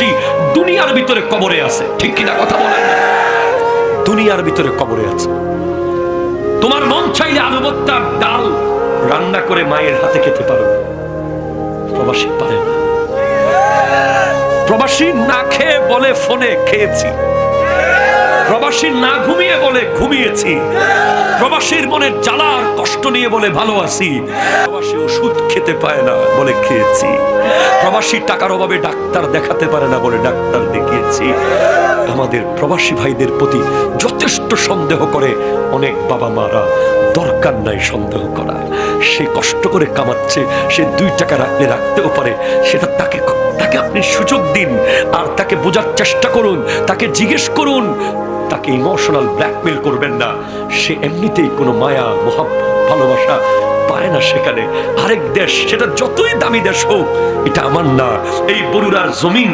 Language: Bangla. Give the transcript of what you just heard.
প্রবাসী দুনিয়ার ভিতরে কবরে আছে, ঠিক কিনা কথা বলেন? দুনিয়ার ভিতরে কবরে আছে। তোমার মন চাইলে আলু ভর্তার ডাল রান্না করে মায়ের হাতে খেতে পারো, প্রবাসী পারে না। প্রবাসী না খেয়ে বলে ফোনে খেয়েছি, প্রবাসী না ঘুমিয়ে বলে ঘুমিয়েছি, প্রবাসীর মনের জ্বালা আর কষ্ট নিয়ে বলে ভালো আছি, প্রবাসী ওষুধ খেতে পায় না বলে খেয়েছি, প্রবাসী টাকার অভাবে ডাক্তার দেখাতে পারে না বলে ডাক্তার দেখিয়েছি। আমাদের প্রবাসী ভাইদের প্রতি যথেষ্ট সন্দেহ করে অনেক বাবা মারা। দরকার নাই সন্দেহ করা। সে কষ্ট করে কামাচ্ছে, সে 2 টাকা রাখলে রাখতেও পারে, সেটা তাকে আপনি সুযোগ দিন আর তাকে বোঝার চেষ্টা করুন, তাকে জিজ্ঞেস করুন, তাকে ইমোশনাল ব্ল্যাকমেল করবেন না। সে এমনিতেই কোনো মায়া মোহাব্বত ভালোবাসা পায় না সেখানে। আরেক দেশ, সেটা যতই দামি দেশ হোক, এটা আমার না, এই বরুড়ার জমিন